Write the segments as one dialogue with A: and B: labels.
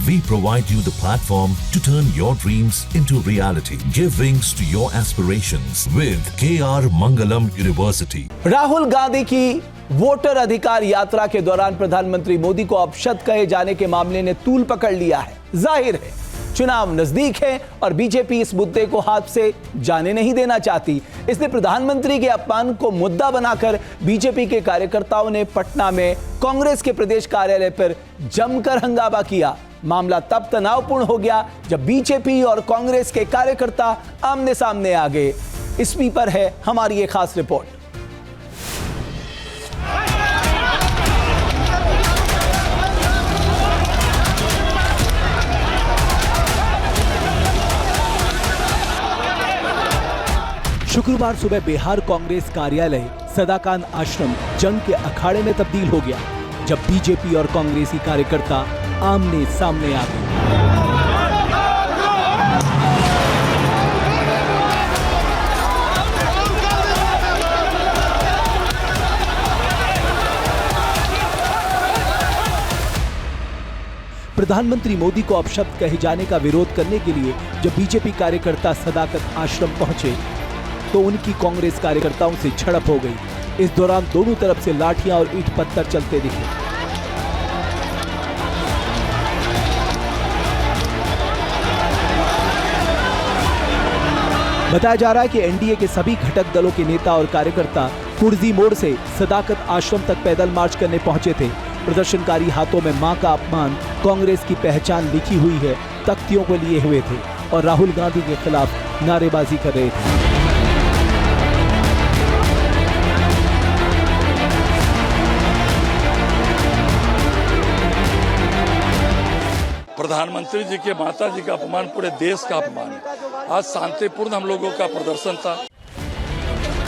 A: We provide you the platform to turn your dreams into reality. Give wings to your aspirations with KR Mangalam University.
B: Rahul Gandhi की voter अधिकार यात्रा के दौरान प्रधानमंत्री मोदी को अपशब्द कहे जाने के मामले ने तूल पकड़ लिया है। जाहिर है चुनाव नजदीक है और बीजेपी इस मुद्दे को हाथ से जाने नहीं देना चाहती। इसलिए प्रधानमंत्री के अपमान को मुद्दा बनाकर बीजेपी के कार्यकर्ताओं ने पटना में कांग्रेस के प्रदेश कार्यालय पर जमकर हंगामा किया। मामला तब तनावपूर्ण हो गया जब बीजेपी और कांग्रेस के कार्यकर्ता आमने सामने आ गए। इसी पर है हमारी एक खास रिपोर्ट। शुक्रवार सुबह बिहार कांग्रेस कार्यालय सदाकांत आश्रम जंग के अखाड़े में तब्दील हो गया जब बीजेपी और कांग्रेसी कार्यकर्ता आमने सामने आ गए। प्रधानमंत्री मोदी को अपशब्द कहे जाने का विरोध करने के लिए जब बीजेपी कार्यकर्ता सदाकत आश्रम पहुंचे तो उनकी कांग्रेस कार्यकर्ताओं से झड़प हो गई। इस दौरान दोनों तरफ से लाठियां और ईंट पत्थर चलते दिखे। बताया जा रहा है कि एनडीए के सभी घटक दलों के नेता और कार्यकर्ता कुर्जी मोड़ से सदाकत आश्रम तक पैदल मार्च करने पहुंचे थे। प्रदर्शनकारी हाथों में मां का अपमान, कांग्रेस की पहचान लिखी हुई है तख्तियों को लिए हुए थे और राहुल गांधी के खिलाफ नारेबाजी कर रहे थे।
C: प्रधानमंत्री जी के माता जी का अपमान पूरे देश का अपमान है। आज शांतिपूर्ण हम लोगों का प्रदर्शन था।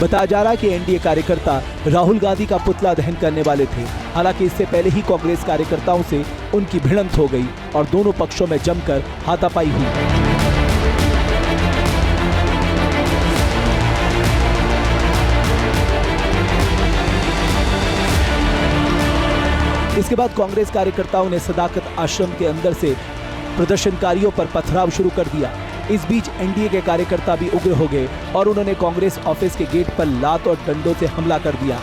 B: बताया जा रहा है कि एनडीए कार्यकर्ता राहुल गांधी का पुतला दहन करने वाले थे। हालांकि इससे पहले ही कांग्रेस कार्यकर्ताओं से उनकी भिड़ंत हो गई और दोनों पक्षों में जमकर हाथापाई हुई। इसके बाद कांग्रेस कार्यकर्ताओं ने सदाकत आश्रम के अंदर से प्रदर्शनकारियों पर पथराव शुरू कर दिया। इस बीच एनडीए के कार्यकर्ता भी उग्र हो गए और उन्होंने कांग्रेस ऑफिस के गेट पर लात और डंडों से हमला कर दिया।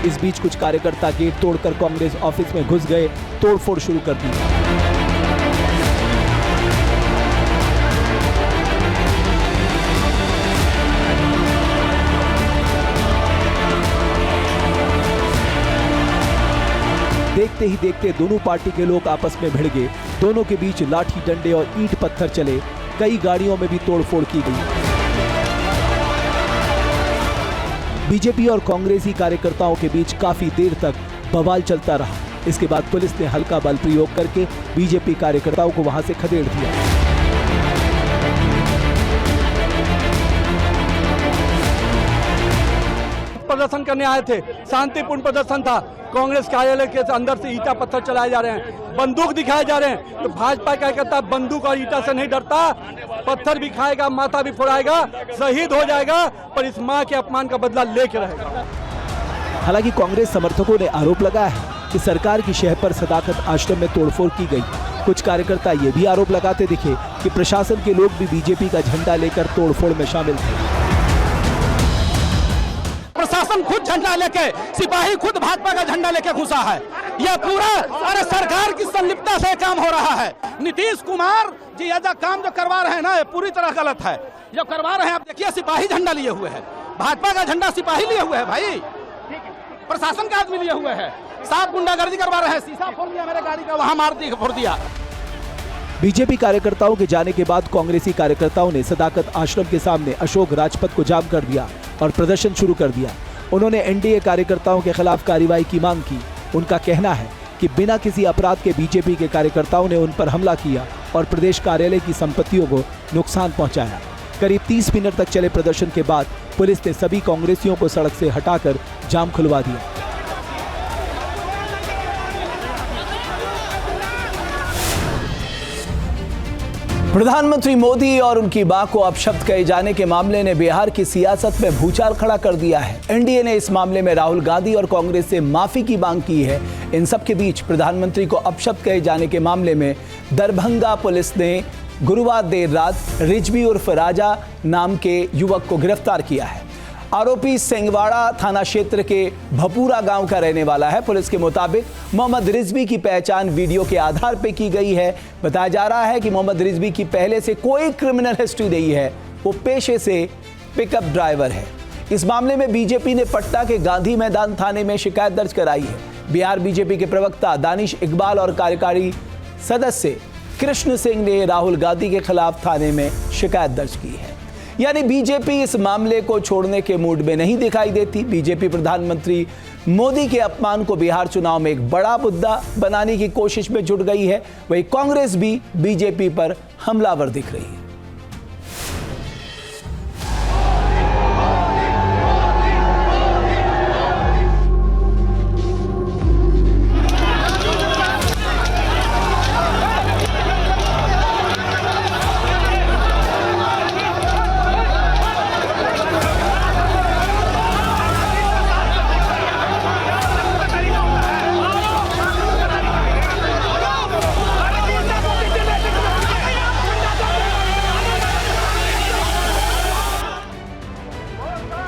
B: इस बीच कुछ कार्यकर्ता गेट तोड़कर कांग्रेस ऑफिस में घुस गए, तोड़फोड़ शुरू कर दी। देखते ही देखते दोनों पार्टी के लोग आपस में भिड़ गए। दोनों के बीच लाठी डंडे और ईंट पत्थर चले। कई गाड़ियों में भी तोड़फोड़ की गई। बीजेपी और कांग्रेसी कार्यकर्ताओं के बीच काफी देर तक बवाल चलता रहा। इसके बाद पुलिस ने हल्का बल प्रयोग करके बीजेपी कार्यकर्ताओं को वहां से खदेड़ दिया।
C: प्रदर्शन करने आए थे, शांतिपूर्ण प्रदर्शन था। कांग्रेस कार्यालय के अंदर से ईटा पत्थर चलाए जा रहे हैं, बंदूक दिखाए जा रहे हैं। तो भाजपा क्या कहता है, बंदूक और ईटा से नहीं डरता, पत्थर भी खाएगा, माथा भी फोड़ाएगा, शहीद हो जाएगा, पर इस मां के अपमान का बदला लेके रहेगा।
B: हालांकि कांग्रेस समर्थकों ने आरोप लगाया है कि सरकार की शह पर सदाकत आश्रम में तोड़फोड़ की गई। कुछ कार्यकर्ता ये भी आरोप लगाते दिखे कि प्रशासन के लोग भी बीजेपी का झंडा लेकर तोड़फोड़ में शामिल थे।
D: प्रशासन खुद झंडा लेके, सिपाही खुद भाजपा का झंडा लेके घुसा है। यह पूरा अरे सरकार की संलिप्तता से काम हो रहा है। नीतीश कुमार जी यह काम जो करवा रहे हैं ना, ये पूरी तरह गलत है। जो करवा रहे हैं, आप देखिए सिपाही झंडा लिए हुए हैं, भाजपा का झंडा सिपाही लिए हुए है भाई, प्रशासन का आदमी लिए हुए है। साफ गुंडागर्दी करवा रहे हैं, शीशा फोड़ दिया मेरे गाड़ी का, वहां मार दी, फोड़ दिया।
B: बीजेपी कार्यकर्ताओं के जाने के बाद कांग्रेसी कार्यकर्ताओं ने सदाकत आश्रम के सामने अशोक राजपथ को जाम कर दिया और प्रदर्शन शुरू कर दिया। उन्होंने एनडीए कार्यकर्ताओं के खिलाफ कार्रवाई की मांग की। उनका कहना है कि बिना किसी अपराध के बीजेपी के कार्यकर्ताओं ने उन पर हमला किया और प्रदेश कार्यालय की संपत्तियों को नुकसान पहुंचाया। करीब 30 मिनट तक चले प्रदर्शन के बाद पुलिस ने सभी कांग्रेसियों को सड़क से हटाकर जाम खुलवा दिया। प्रधानमंत्री मोदी और उनकी मां को अपशब्द कहे जाने के मामले ने बिहार की सियासत में भूचाल खड़ा कर दिया है। एनडीए ने इस मामले में राहुल गांधी और कांग्रेस से माफी की मांग की है। इन सब के बीच प्रधानमंत्री को अपशब्द कहे जाने के मामले में दरभंगा पुलिस ने गुरुवार देर रात रिजवी उर्फ राजा नाम के युवक को गिरफ्तार किया है। आरोपी सिंगवाड़ा थाना क्षेत्र के भपूरा गांव का रहने वाला है। पुलिस के मुताबिक मोहम्मद रिजवी की पहचान वीडियो के आधार पर की गई है। बताया जा रहा है कि मोहम्मद रिजवी की पहले से कोई क्रिमिनल हिस्ट्री नहीं है। वो पेशे से पिकअप ड्राइवर है। इस मामले में बीजेपी ने पटना के गांधी मैदान थाने में शिकायत दर्ज कराई है। बिहार बीजेपी के प्रवक्ता दानिश इकबाल और कार्यकारी सदस्य कृष्ण सिंह ने राहुल गांधी के खिलाफ थाने में शिकायत दर्ज की है। यानी बीजेपी इस मामले को छोड़ने के मूड में नहीं दिखाई देती। बीजेपी प्रधानमंत्री मोदी के अपमान को बिहार चुनाव में एक बड़ा मुद्दा बनाने की कोशिश में जुट गई है। वहीं कांग्रेस भी बीजेपी पर हमलावर दिख रही है।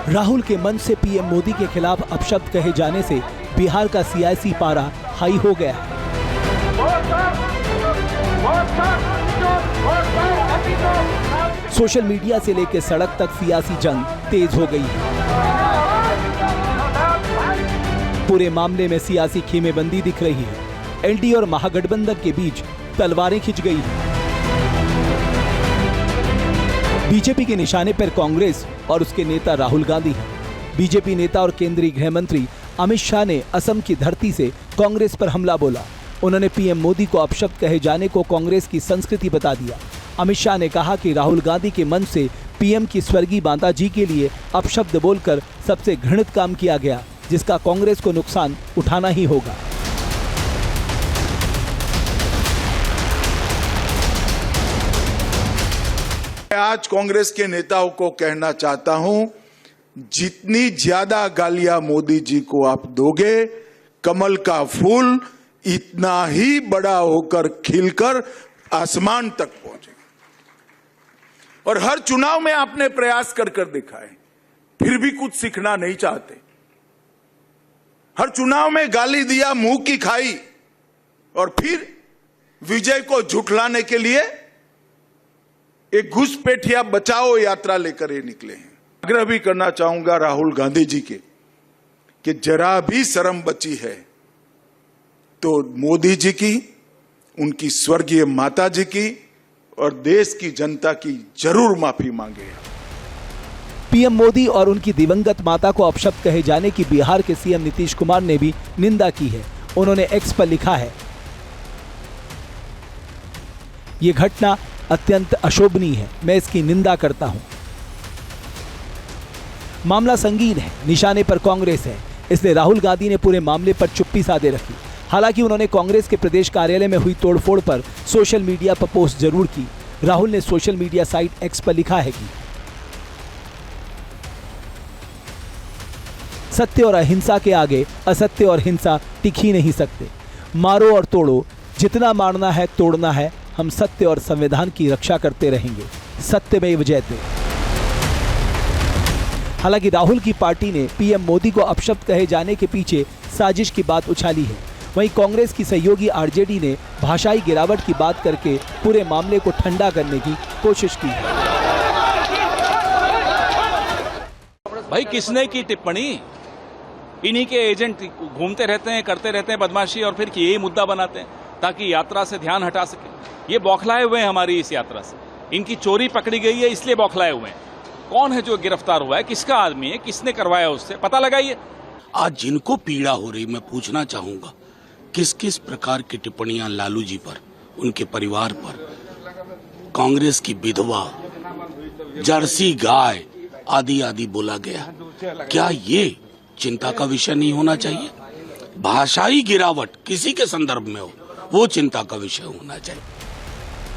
B: राहुल के मन से पीएम मोदी के खिलाफ अपशब्द कहे जाने से बिहार का सियासी पारा हाई हो गया है। सोशल मीडिया से लेकर सड़क तक सियासी जंग तेज हो गई है। पूरे मामले में सियासी खेमेबंदी दिख रही है। एनडीए और महागठबंधन के बीच तलवारें खिंच गई हैं। बीजेपी के निशाने पर कांग्रेस और उसके नेता राहुल गांधी हैं। बीजेपी नेता और केंद्रीय गृह मंत्री अमित शाह ने असम की धरती से कांग्रेस पर हमला बोला। उन्होंने पीएम मोदी को अपशब्द कहे जाने को कांग्रेस की संस्कृति बता दिया। अमित शाह ने कहा कि राहुल गांधी के मन से पीएम की स्वर्गीय माता जी के लिए अपशब्द बोलकर सबसे घृणित काम किया गया, जिसका कांग्रेस को नुकसान उठाना ही होगा।
E: आज कांग्रेस के नेताओं को कहना चाहता हूं, जितनी ज्यादा गालियां मोदी जी को आप दोगे, कमल का फूल इतना ही बड़ा होकर खिलकर आसमान तक पहुंचेगा। और हर चुनाव में आपने प्रयास कर दिखाए, फिर भी कुछ सीखना नहीं चाहते। हर चुनाव में गाली दिया, मुंह की खाई, और फिर विजय को झुठलाने के लिए एक घुसपैठिया बचाओ यात्रा लेकर ये निकले हैं। आग्रह भी करना चाहूंगा राहुल गांधी जी के कि जरा भी शर्म बची है तो मोदी जी की, उनकी स्वर्गीय माता जी की और देश की जनता की जरूर माफी मांगे।
B: पीएम मोदी और उनकी दिवंगत माता को अपशब्द कहे जाने की बिहार के सीएम नीतीश कुमार ने भी निंदा की है। उन्होंने एक्स पर लिखा है, ये घटना अत्यंत अशोभनीय है, मैं इसकी निंदा करता हूं। मामला संगीन है, निशाने पर कांग्रेस है, इसलिए राहुल गांधी ने पूरे मामले पर चुप्पी साधे रखी। हालांकि उन्होंने कांग्रेस के प्रदेश कार्यालय में हुई तोड़फोड़ पर सोशल मीडिया पर पोस्ट जरूर की। राहुल ने सोशल मीडिया साइट एक्स पर लिखा है कि सत्य और अहिंसा के आगे असत्य और हिंसा टिक ही नहीं सकते। मारो और तोड़ो, जितना मारना है तोड़ना है, हम सत्य और संविधान की रक्षा करते रहेंगे। सत्यमेव जयते। हालांकि राहुल की पार्टी ने पीएम मोदी को अपशब्द कहे जाने के पीछे साजिश की बात उछाली है। वहीं कांग्रेस की सहयोगी आरजेडी ने भाषाई गिरावट की बात करके पूरे मामले को ठंडा करने की कोशिश की है।
D: भाई किसने की टिप्पणी? इन्हीं के एजेंट घूमते रहते हैं, करते रहते हैं बदमाशी, और फिर यही मुद्दा बनाते हैं ताकि यात्रा से ध्यान हटा सके। ये बौखलाए हुए हैं हमारी इस यात्रा से। इनकी चोरी पकड़ी गई है, इसलिए बौखलाए हुए हैं। कौन है जो गिरफ्तार हुआ है, किसका आदमी है, किसने करवाया, उससे पता लगाइए।
F: आज जिनको पीड़ा हो रही, मैं पूछना चाहूंगा किस किस प्रकार की टिप्पणियां लालू जी पर, उनके परिवार पर, कांग्रेस की विधवा, जर्सी गाय आदि आदि बोला गया। क्या ये चिंता का विषय नहीं होना चाहिए? भाषाई गिरावट किसी के संदर्भ में हो, वो चिंता का विषय होना चाहिए।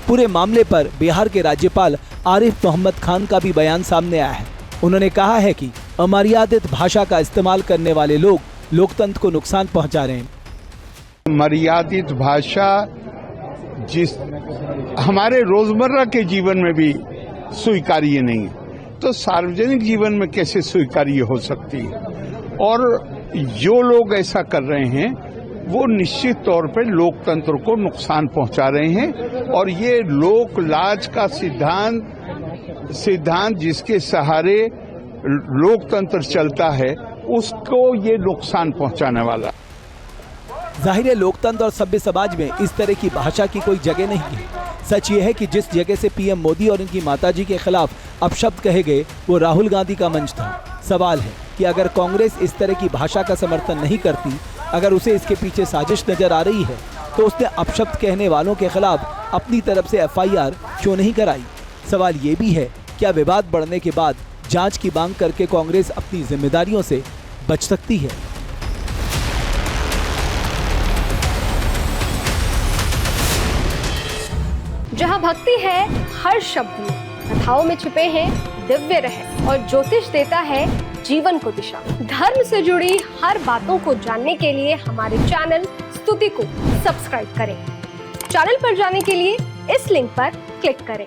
B: पूरे मामले पर बिहार के राज्यपाल आरिफ मोहम्मद खान का भी बयान सामने आया है। उन्होंने कहा है कि अमर्यादित भाषा का इस्तेमाल करने वाले लोग लोकतंत्र को नुकसान पहुंचा रहे हैं।
G: मर्यादित भाषा जिस हमारे रोजमर्रा के जीवन में भी स्वीकार्य नहीं है, तो सार्वजनिक जीवन में कैसे स्वीकार्य हो सकती है। और जो लोग ऐसा कर रहे हैं वो निश्चित तौर पर लोकतंत्र को नुकसान पहुंचा रहे हैं। और ये लोक लाज का सिद्धांत जिसके सहारे लोकतंत्र चलता है उसको ये नुकसान पहुंचाने वाला।
B: जाहिर है लोकतंत्र और सभ्य समाज में इस तरह की भाषा की कोई जगह नहीं है। सच ये है कि जिस जगह से पीएम मोदी और इनकी माताजी के खिलाफ अपशब्द कहे गए वो राहुल गांधी का मंच था। सवाल है कि अगर कांग्रेस इस तरह की भाषा का समर्थन नहीं करती, अगर उसे इसके पीछे साजिश नजर आ रही है, तो उसने अपशब्द कहने वालों के खिलाफ अपनी तरफ से एफआईआर क्यों नहीं कराई। सवाल ये भी है क्या विवाद बढ़ने के बाद जांच की मांग करके कांग्रेस अपनी जिम्मेदारियों से बच सकती है।
H: जहां भक्ति है हर शब्द में, कथाओं में छुपे हैं दिव्य रहस्य और ज्योतिष देता है जीवन को दिशा। धर्म से जुड़ी हर बातों को जानने के लिए हमारे चैनल स्तुति को सब्सक्राइब करें। चैनल पर जाने के लिए इस लिंक पर क्लिक करें।